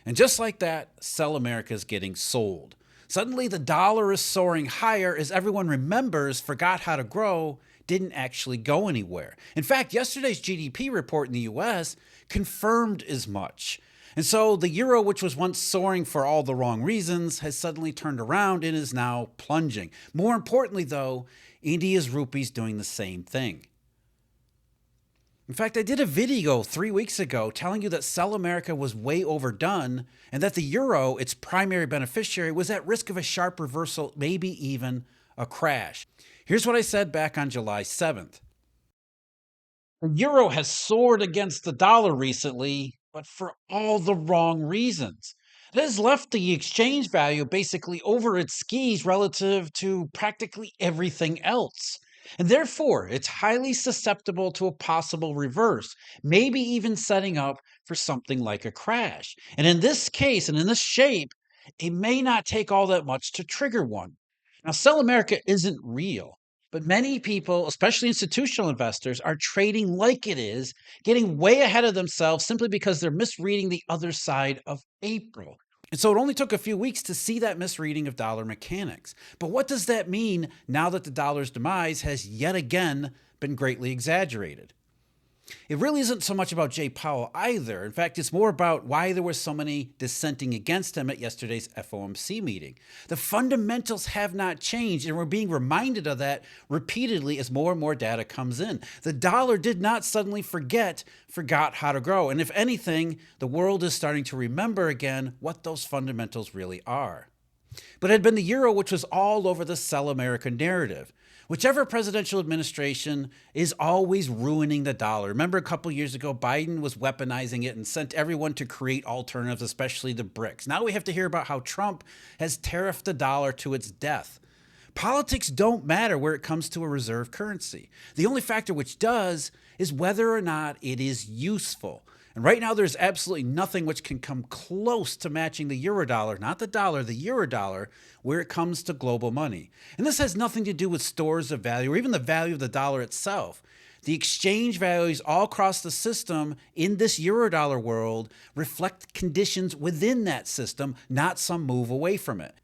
And just like that, Sell America is getting sold. Suddenly, the dollar is soaring higher as everyone remembers forgot how to grow didn't actually go anywhere. In fact, yesterday's GDP report in the US confirmed as much. And so the euro, which was once soaring for all the wrong reasons, has suddenly turned around and is now plunging. More importantly, though, India's rupee is doing the same thing. In fact, I did a video 3 weeks ago telling you that Sell America was way overdone and that the euro, its primary beneficiary, was at risk of a sharp reversal, maybe even a crash. Here's what I said back on July 7th. The euro has soared against the dollar recently, but for all the wrong reasons. It has left the exchange value basically over its skis relative to practically everything else. And therefore, it's highly susceptible to a possible reverse, maybe even setting up for something like a crash. And in this case, and in this shape, it may not take all that much to trigger one. Now, Sell America isn't real, but many people, especially institutional investors, are trading like it is, getting way ahead of themselves simply because they're misreading the other side of April. And so it only took a few weeks to see that misreading of dollar mechanics. But what does that mean now that the dollar's demise has yet again been greatly exaggerated? It really isn't so much about Jay Powell either. In fact, it's more about why there were so many dissenting against him at yesterday's FOMC meeting. The fundamentals have not changed, and we're being reminded of that repeatedly as more and more data comes in. The dollar did not suddenly forgot how to grow. And if anything, the world is starting to remember again what those fundamentals really are. But it had been the euro which was all over the Sell America narrative. Whichever presidential administration is always ruining the dollar. Remember a couple years ago, Biden was weaponizing it and sent everyone to create alternatives, especially the BRICS. Now we have to hear about how Trump has tariffed the dollar to its death. Politics don't matter where it comes to a reserve currency. The only factor which does is whether or not it is useful. And right now, there's absolutely nothing which can come close to matching the Eurodollar, not the dollar, the Eurodollar, where it comes to global money. And this has nothing to do with stores of value or even the value of the dollar itself. The exchange values all across the system in this Eurodollar world reflect conditions within that system, not some move away from it.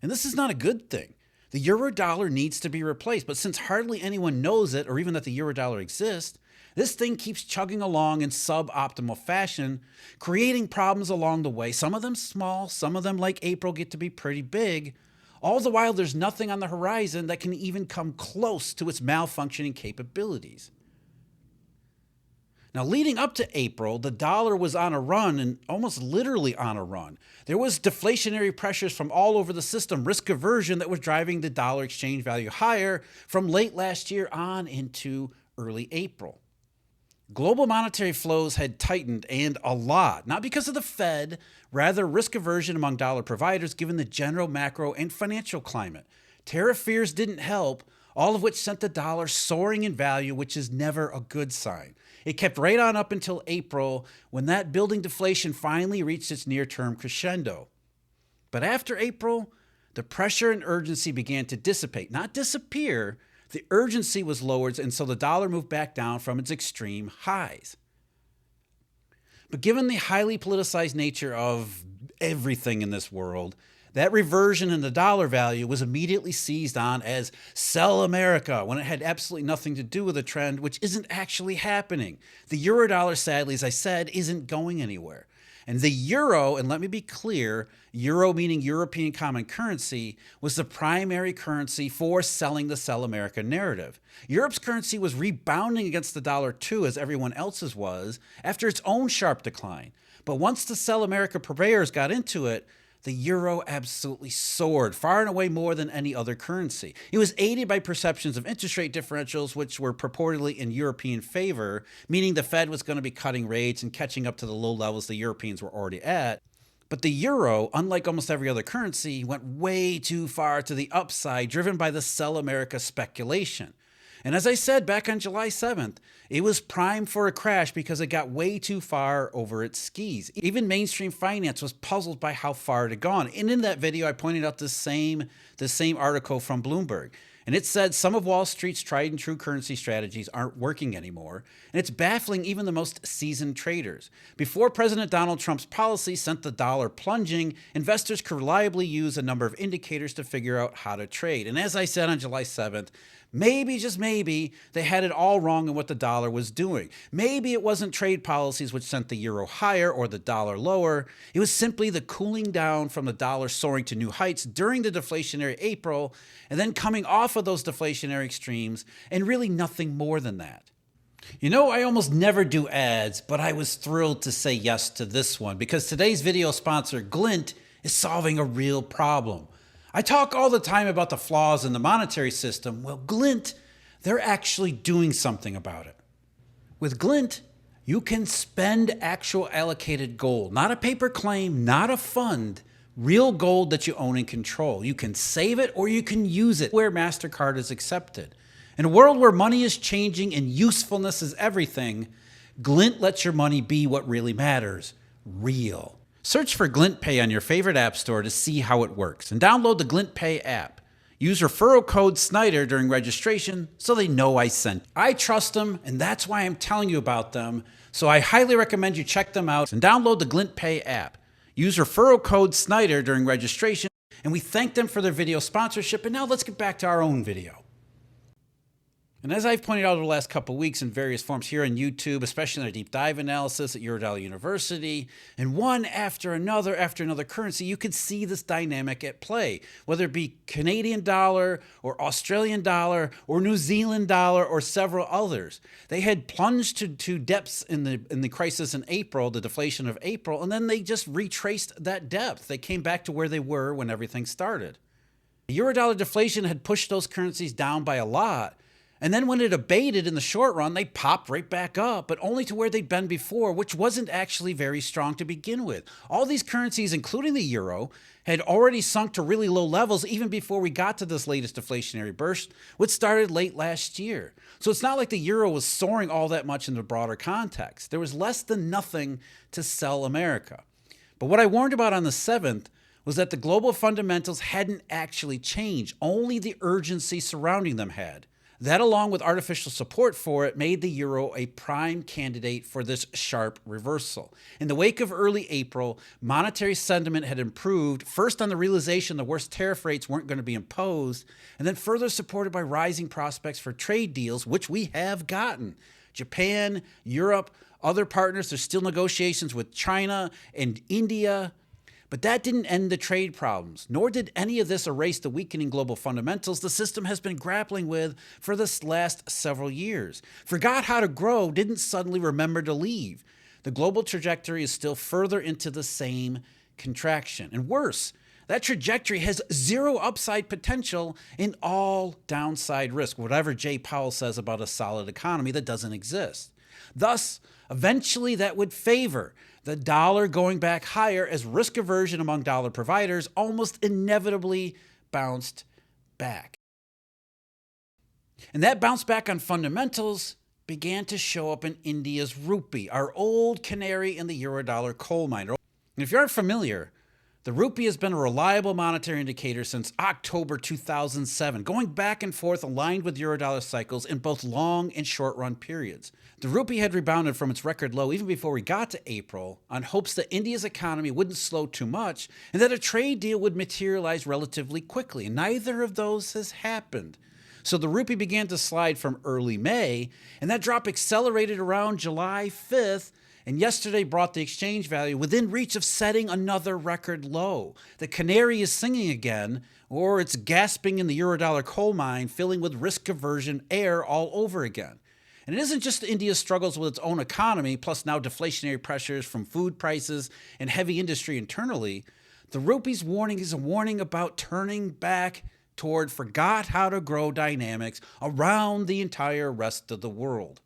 And this is not a good thing. The Eurodollar needs to be replaced, but since hardly anyone knows it or even that the Eurodollar exists, this thing keeps chugging along in suboptimal fashion, creating problems along the way. Some of them small, some of them like April get to be pretty big. All the while, there's nothing on the horizon that can even come close to its malfunctioning capabilities. Now, leading up to April, the dollar was on a run and almost literally on a run. There was deflationary pressures from all over the system, risk aversion that was driving the dollar exchange value higher from late last year on into early April. Global monetary flows had tightened, and a lot, not because of the Fed, rather risk aversion among dollar providers given the general macro and financial climate. Tariff fears didn't help, all of which sent the dollar soaring in value, which is never a good sign. It kept right on up until April, when that building deflation finally reached its near-term crescendo. But after April, the pressure and urgency began to dissipate, not disappear. The urgency was lowered, and so the dollar moved back down from its extreme highs. But given the highly politicized nature of everything in this world, that reversion in the dollar value was immediately seized on as Sell America when it had absolutely nothing to do with the trend, which isn't actually happening. The Eurodollar, sadly, as I said, isn't going anywhere. And the euro, and let me be clear, euro meaning European common currency, was the primary currency for selling the Sell America narrative. Europe's currency was rebounding against the dollar too, as everyone else's was, after its own sharp decline. But once the Sell America purveyors got into it, the euro absolutely soared, far and away more than any other currency. It was aided by perceptions of interest rate differentials, which were purportedly in European favor, meaning the Fed was going to be cutting rates and catching up to the low levels the Europeans were already at. But the euro, unlike almost every other currency, went way too far to the upside, driven by the Sell America speculation. And as I said back on July 7th, it was primed for a crash because it got way too far over its skis. Even mainstream finance was puzzled by how far it had gone. And in that video, I pointed out the same article from Bloomberg. And it said some of Wall Street's tried and true currency strategies aren't working anymore, and it's baffling even the most seasoned traders. Before President Donald Trump's policy sent the dollar plunging, investors could reliably use a number of indicators to figure out how to trade. And as I said on July 7th, maybe, just maybe, they had it all wrong in what the dollar was doing. Maybe it wasn't trade policies which sent the euro higher or the dollar lower. It was simply the cooling down from the dollar soaring to new heights during the deflationary April, and then coming off of those deflationary extremes, and really nothing more than that. You know, I almost never do ads, but I was thrilled to say yes to this one because today's video sponsor, Glint, is solving a real problem. I talk all the time about the flaws in the monetary system. Well, Glint, they're actually doing something about it. With Glint, you can spend actual allocated gold, not a paper claim, not a fund, real gold that you own and control. You can save it or you can use it where MasterCard is accepted. In a world where money is changing and usefulness is everything, Glint lets your money be what really matters, real. Search for GlintPay on your favorite app store to see how it works and download the GlintPay app. Use referral code SNIDER during registration so they know I sent. I trust them and that's why I'm telling you about them. So I highly recommend you check them out and download the GlintPay app. Use referral code SNIDER during registration and we thank them for their video sponsorship. And now let's get back to our own video. And as I've pointed out over the last couple of weeks in various forms here on YouTube, especially in our deep dive analysis at Eurodollar University, and one after another currency, you could see this dynamic at play, whether it be Canadian dollar or Australian dollar or New Zealand dollar or several others. They had plunged to depths in the crisis in April, the deflation of April, and then they just retraced that depth. They came back to where they were when everything started. The Eurodollar deflation had pushed those currencies down by a lot. And then when it abated in the short run, they popped right back up, but only to where they'd been before, which wasn't actually very strong to begin with. All these currencies, including the euro, had already sunk to really low levels even before we got to this latest deflationary burst, which started late last year. So it's not like the euro was soaring all that much in the broader context. There was less than nothing to sell America. But what I warned about on the 7th was that the global fundamentals hadn't actually changed. Only the urgency surrounding them had. That, along with artificial support for it, made the euro a prime candidate for this sharp reversal. In the wake of early April, monetary sentiment had improved, first on the realization the worst tariff rates weren't going to be imposed, and then further supported by rising prospects for trade deals, which we have gotten. Japan, Europe, other partners, there's still negotiations with China and India. But that didn't end the trade problems, nor did any of this erase the weakening global fundamentals the system has been grappling with for the last several years. Forgot how to grow, didn't suddenly remember to leave. The global trajectory is still further into the same contraction. And worse, that trajectory has zero upside potential and all downside risk, whatever Jay Powell says about a solid economy that doesn't exist. Thus, eventually that would favor the dollar going back higher as risk aversion among dollar providers almost inevitably bounced back. And that bounce back on fundamentals began to show up in India's rupee, our old canary in the Eurodollar coal mine. And if you aren't familiar, the rupee has been a reliable monetary indicator since October 2007, going back and forth aligned with Eurodollar cycles in both long and short run periods. The rupee had rebounded from its record low even before we got to April on hopes that India's economy wouldn't slow too much and that a trade deal would materialize relatively quickly. Neither of those has happened. So the rupee began to slide from early May, and that drop accelerated around July 5th, and yesterday brought the exchange value within reach of setting another record low. The canary is singing again, or it's gasping in the Eurodollar coal mine, filling with risk aversion air all over again. And it isn't just India's struggles with its own economy, plus now deflationary pressures from food prices and heavy industry internally. The rupee's warning is a warning about turning back toward forgot how to grow dynamics around the entire rest of the world.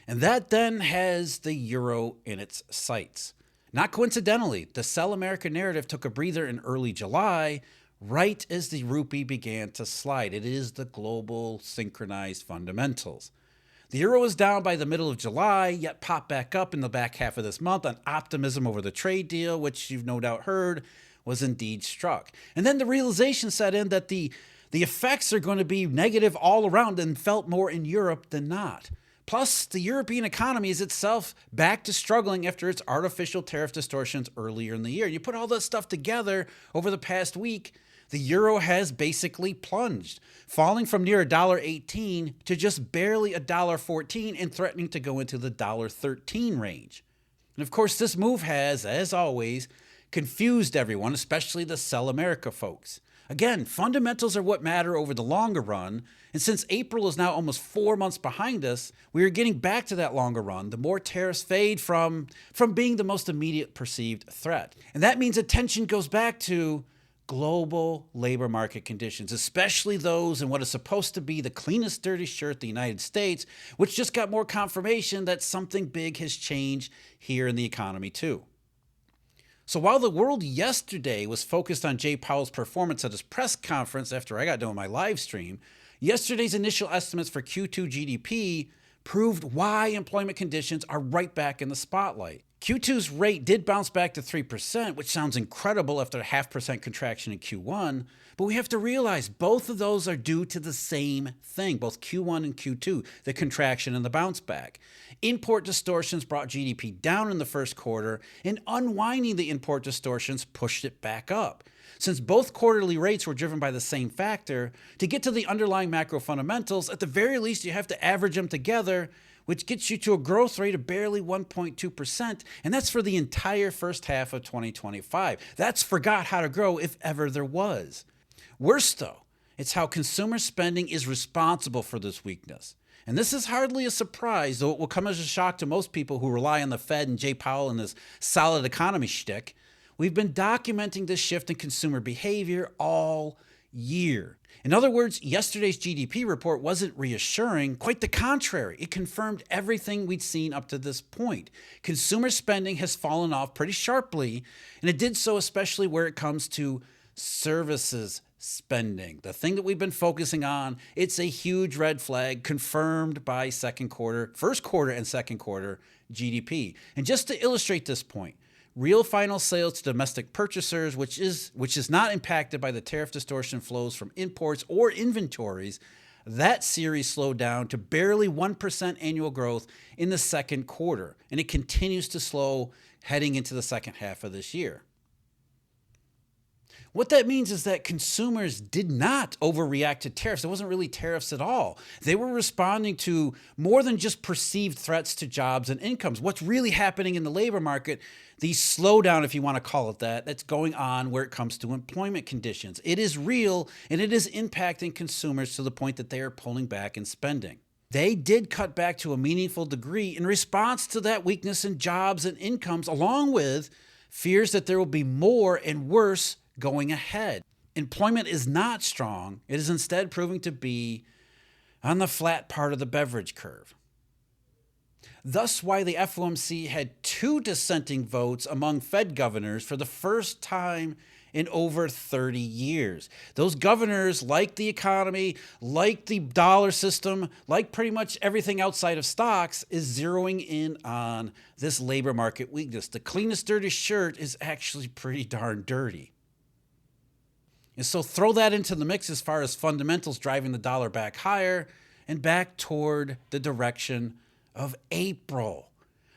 And that then has the euro in its sights. Not coincidentally, the Sell America narrative took a breather in early July, right as the rupee began to slide. It is the global synchronized fundamentals. The euro is down by the middle of July, yet popped back up in the back half of this month on optimism over the trade deal, which you've no doubt heard was indeed struck. And then the realization set in that the The effects are going to be negative all around and felt more in Europe than not. Plus, the European economy is itself back to struggling after its artificial tariff distortions earlier in the year. You put all that stuff together over the past week, the euro has basically plunged, falling from near $1.18 to just barely $1.14 and threatening to go into the $1.13 range. And of course, this move has, as always, confused everyone, especially the Sell America folks. Again, fundamentals are what matter over the longer run, and since April is now almost 4 months behind us, we are getting back to that longer run, the more tariffs fade from being the most immediate perceived threat. And that means attention goes back to global labor market conditions, especially those in what is supposed to be the cleanest dirty shirt, the United States, which just got more confirmation that something big has changed here in the economy too. So while the world yesterday was focused on Jay Powell's performance at his press conference after I got done with my live stream, yesterday's initial estimates for Q2 GDP proved why employment conditions are right back in the spotlight. Q2's rate did bounce back to 3%, which sounds incredible after a 0.5% contraction in Q1, but we have to realize both of those are due to the same thing, both Q1 and Q2, the contraction and the bounce back. Import distortions brought GDP down in the first quarter, and unwinding the import distortions pushed it back up. Since both quarterly rates were driven by the same factor, to get to the underlying macro fundamentals, at the very least you have to average them together, which gets you to a growth rate of barely 1.2%, and that's for the entire first half of 2025. That's forgot how to grow if ever there was. Worse though, it's how consumer spending is responsible for this weakness. And this is hardly a surprise, though it will come as a shock to most people who rely on the Fed and Jay Powell and this solid economy shtick. We've been documenting this shift in consumer behavior all year. In other words, yesterday's GDP report wasn't reassuring, quite the contrary. It confirmed everything we'd seen up to this point. Consumer spending has fallen off pretty sharply, and it did so especially where it comes to services spending, the thing that we've been focusing on. It's a huge red flag confirmed by first quarter and second quarter GDP. And just to illustrate this point, real final sales to domestic purchasers, which is not impacted by the tariff distortion flows from imports or inventories, that series slowed down to barely 1% annual growth in the second quarter, and it continues to slow heading into the second half of this year. What that means is that consumers did not overreact to tariffs. It wasn't really tariffs at all. They were responding to more than just perceived threats to jobs and incomes. What's really happening in the labor market, the slowdown, if you want to call it that, that's going on where it comes to employment conditions. It is real, and it is impacting consumers to the point that they are pulling back in spending. They did cut back to a meaningful degree in response to that weakness in jobs and incomes, along with fears that there will be more and worse going ahead. Employment is not strong. It is instead proving to be on the flat part of the beverage curve. Thus why the FOMC had 2 dissenting votes among Fed governors for the first time in over 30 years. Those governors, like the economy, like the dollar system, like pretty much everything outside of stocks, is zeroing in on this labor market weakness. The cleanest dirty shirt is actually pretty darn dirty. And so throw that into the mix as far as fundamentals driving the dollar back higher and back toward the direction of April.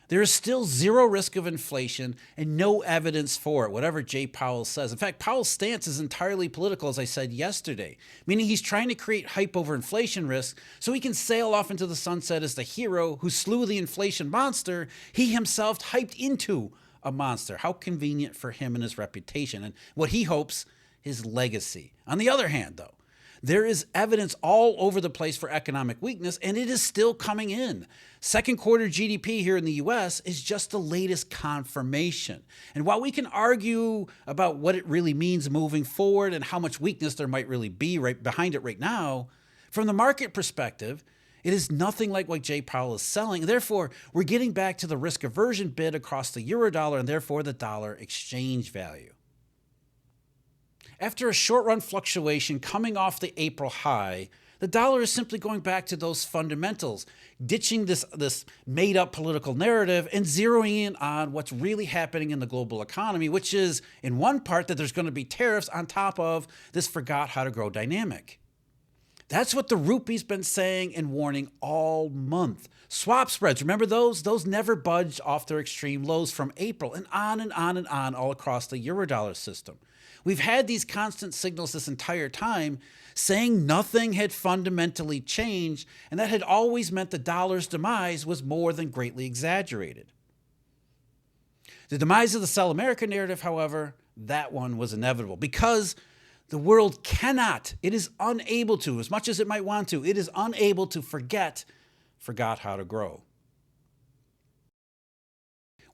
There is still zero risk of inflation and no evidence for it, whatever Jay Powell says. In fact, Powell's stance is entirely political, as I said yesterday, meaning he's trying to create hype over inflation risk so he can sail off into the sunset as the hero who slew the inflation monster he himself hyped into a monster. How convenient for him and his reputation and what he hopes his legacy. On the other hand, though, there is evidence all over the place for economic weakness, and it is still coming in. Second quarter GDP here in the US is just the latest confirmation. And while we can argue about what it really means moving forward and how much weakness there might really be right behind it right now, from the market perspective, it is nothing like what Jay Powell is selling. Therefore, we're getting back to the risk aversion bid across the Eurodollar and therefore the dollar exchange value. After a short-run fluctuation coming off the April high, the dollar is simply going back to those fundamentals, ditching this made-up political narrative and zeroing in on what's really happening in the global economy, which is, in one part, that there's going to be tariffs on top of this forgot-how-to-grow dynamic. That's what the rupee's been saying and warning all month. Swap spreads, remember those? Those never budged off their extreme lows from April, and on and on and on all across the Eurodollar system. We've had these constant signals this entire time saying nothing had fundamentally changed, and that had always meant the dollar's demise was more than greatly exaggerated. The demise of the Sell America narrative, however, that one was inevitable because the world cannot, it is unable to, as much as it might want to, it is unable to forgot how to grow.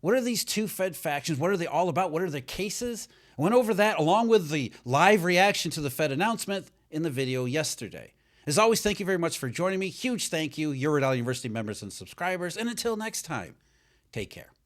What are these two Fed factions? What are they all about? What are their cases? I went over that along with the live reaction to the Fed announcement in the video yesterday. As always, thank you very much for joining me. Huge thank you, Eurodollar University members and subscribers. And until next time, take care.